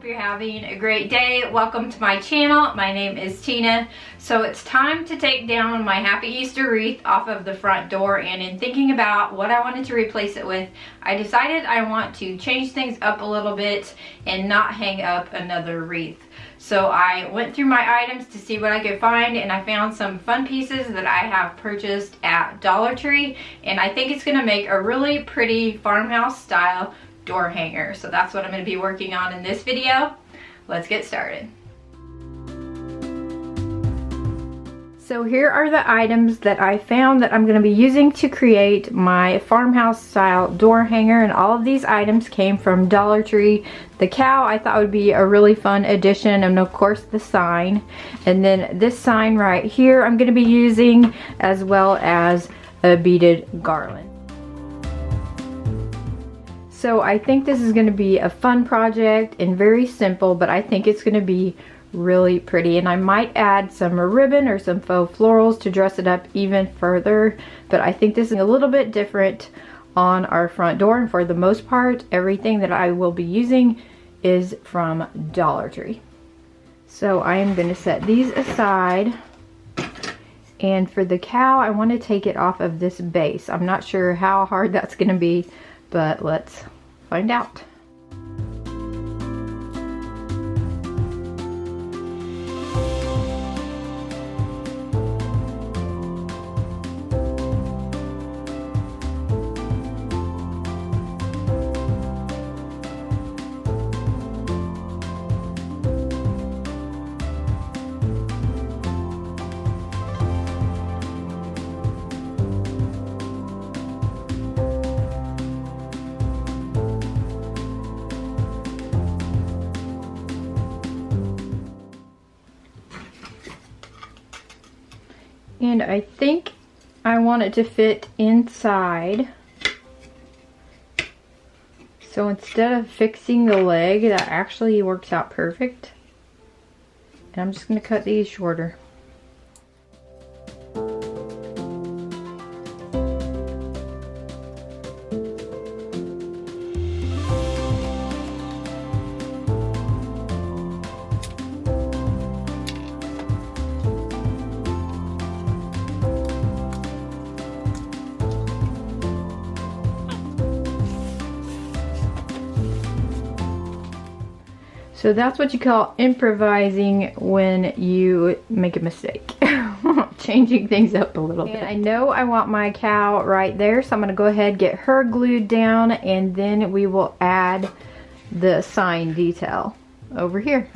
you're having a great day. Welcome to my channel. My name is Tina. So it's time to take down my Happy Easter wreath off of the front door, and in thinking about what I wanted to replace it with, I decided I want to change things up a little bit and not hang up another wreath. So I went through my items to see what I could find, and I found some fun pieces that I have purchased at Dollar Tree, and I think it's going to make a really pretty farmhouse style door hanger. So that's what I'm going to be working on in this video. Let's get started. So here are the items that I found that I'm going to be using to create my farmhouse style door hanger, and all of these items came from Dollar Tree. The cow I thought would be a really fun addition, and of course the sign. And then this sign right here I'm going to be using, as well as a beaded garland. So I think this is going to be a fun project and very simple, but I think it's going to be really pretty, and I might add some ribbon or some faux florals to dress it up even further. But I think this is a little bit different on our front door, and for the most part everything that I will be using is from Dollar Tree. So I am going to set these aside, and for the cow I want to take it off of this base. I'm not sure how hard that's going to be, but let's find out. And I think I want it to fit inside. So instead of fixing the leg, that actually works out perfect. And I'm just going to cut these shorter. So that's what you call improvising when you make a mistake. Changing things up a little bit. And I know I want my cow right there, so I'm going to go ahead and get her glued down, and then we will add the sign detail over here.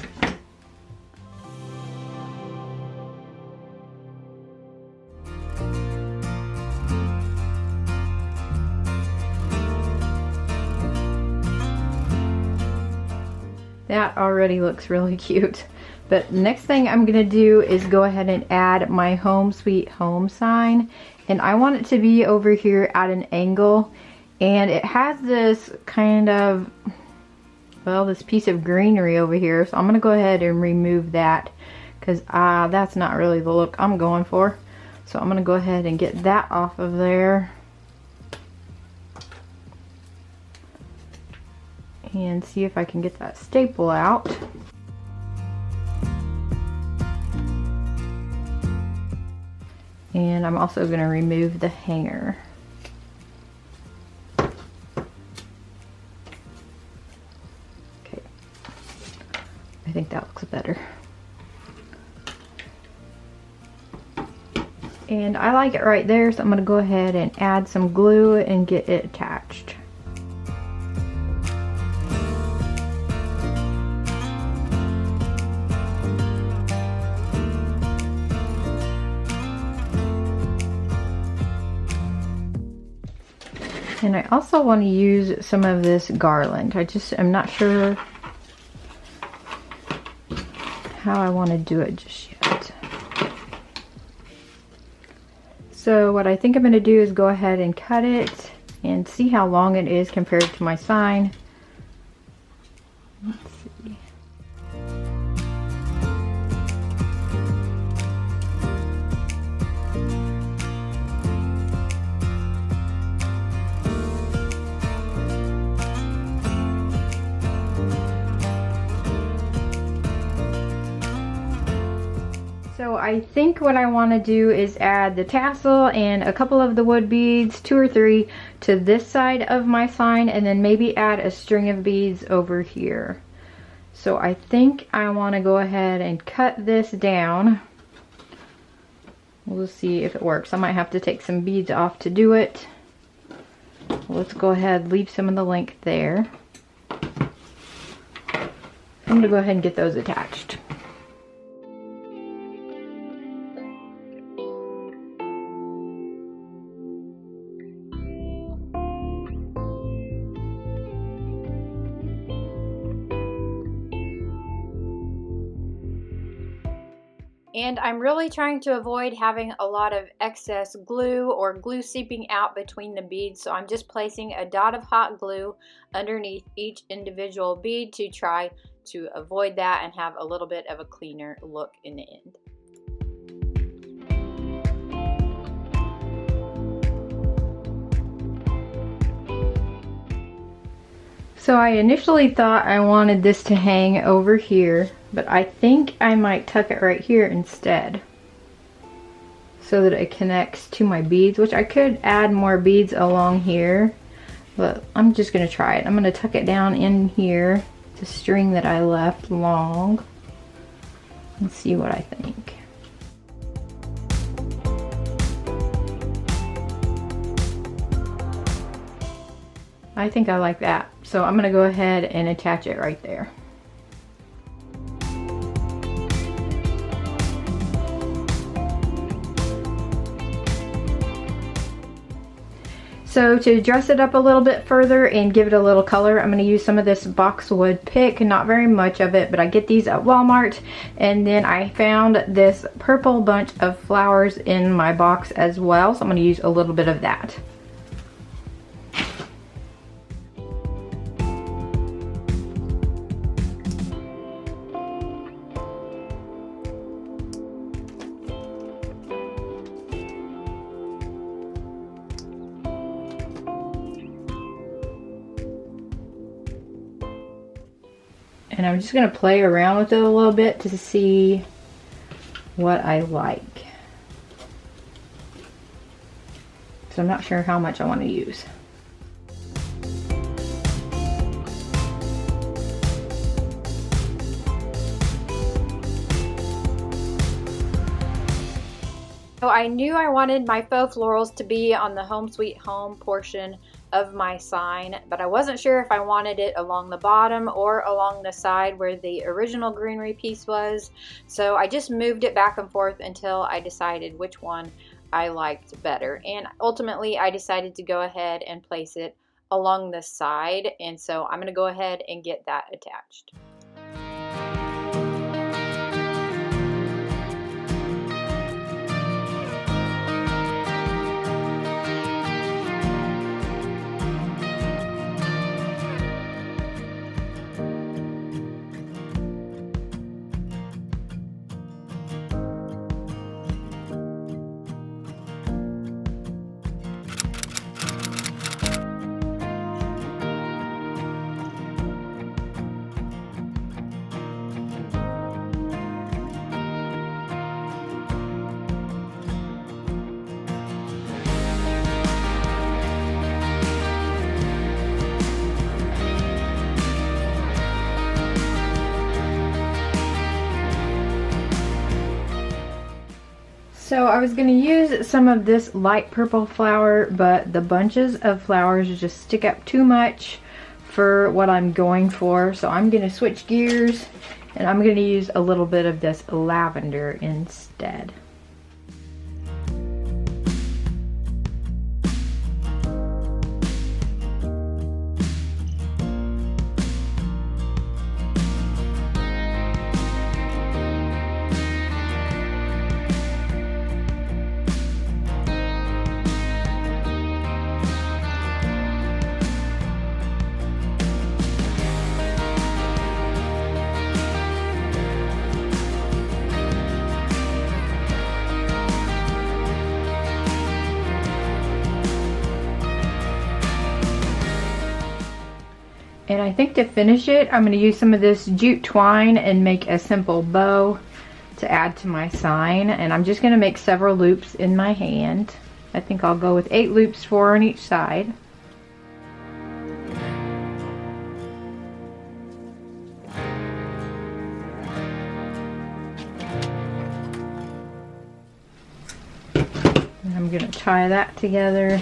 That already looks really cute. But next thing I'm going to do is go ahead and add my home sweet home sign. And I want it to be over here at an angle. And it has this kind of, well, this piece of greenery over here. So I'm going to go ahead and remove that, because that's not really the look I'm going for. So I'm going to go ahead and get that off of there. And see if I can get that staple out. And I'm also going to remove the hanger. Okay. I think that looks better. And I like it right there, so I'm going to go ahead and add some glue and get it attached. And I also want to use some of this garland. I'm not sure how I want to do it just yet. So what I think I'm going to do is go ahead and cut it and see how long it is compared to my sign. Let's see. So I think what I want to do is add the tassel and a couple of the wood beads, 2 or 3, to this side of my sign, and then maybe add a string of beads over here. So I think I want to go ahead and cut this down. We'll see if it works. I might have to take some beads off to do it. Let's go ahead, leave some of the length there. I'm going to go ahead and get those attached. And I'm really trying to avoid having a lot of excess glue or glue seeping out between the beads. So I'm just placing a dot of hot glue underneath each individual bead to try to avoid that and have a little bit of a cleaner look in the end. So I initially thought I wanted this to hang over here, but I think I might tuck it right here instead so that it connects to my beads, which I could add more beads along here, but I'm just going to try it. I'm going to tuck it down in here, the string that I left long, and see what I think. I think I like that. So I'm going to go ahead and attach it right there. So to dress it up a little bit further and give it a little color, I'm going to use some of this boxwood pick, not very much of it, but I get these at Walmart. And then I found this purple bunch of flowers in my box as well, so I'm going to use a little bit of that. And I'm just going to play around with it a little bit to see what I like. So I'm not sure how much I want to use. So I knew I wanted my faux florals to be on the Home Sweet Home portion of my sign, but I wasn't sure if I wanted it along the bottom or along the side where the original greenery piece was. So I just moved it back and forth until I decided which one I liked better. And ultimately I decided to go ahead and place it along the side. And so I'm going to go ahead and get that attached. So I was going to use some of this light purple flower, but the bunches of flowers just stick up too much for what I'm going for. So I'm going to switch gears and I'm going to use a little bit of this lavender instead. And I think to finish it, I'm going to use some of this jute twine and make a simple bow. to add to my sign, and I'm just going to make several loops in my hand. I think I'll go with 8 loops, 4 on each side. And I'm going to tie that together.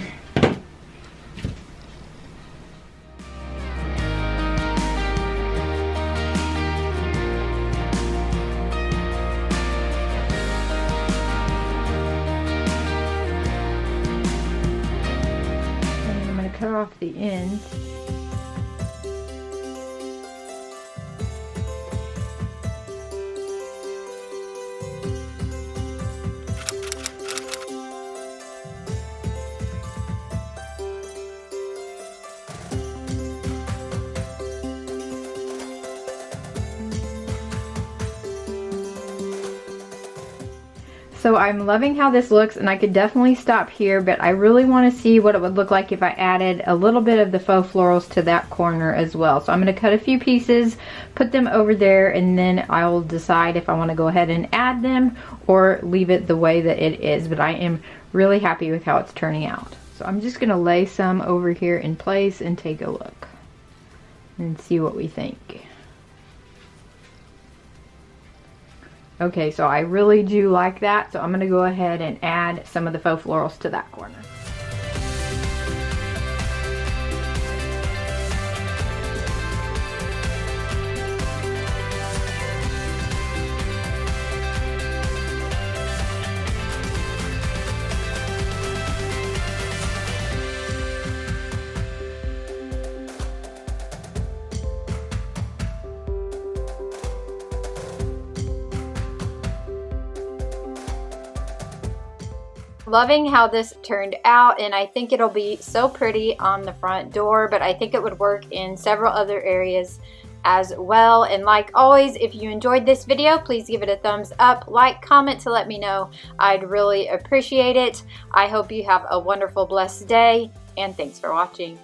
Cut off the ends. So I'm loving how this looks, and I could definitely stop here, but I really want to see what it would look like if I added a little bit of the faux florals to that corner as well. So I'm going to cut a few pieces, put them over there, and then I will decide if I want to go ahead and add them or leave it the way that it is. But I am really happy with how it's turning out. So I'm just going to lay some over here in place and take a look and see what we think. Okay, so I really do like that, so I'm going to go ahead and add some of the faux florals to that corner. Loving how this turned out, and I think it'll be so pretty on the front door, but I think it would work in several other areas as well. And like always, if you enjoyed this video, please give it a thumbs up, like, comment to let me know. I'd really appreciate it. I hope you have a wonderful, blessed day, and thanks for watching.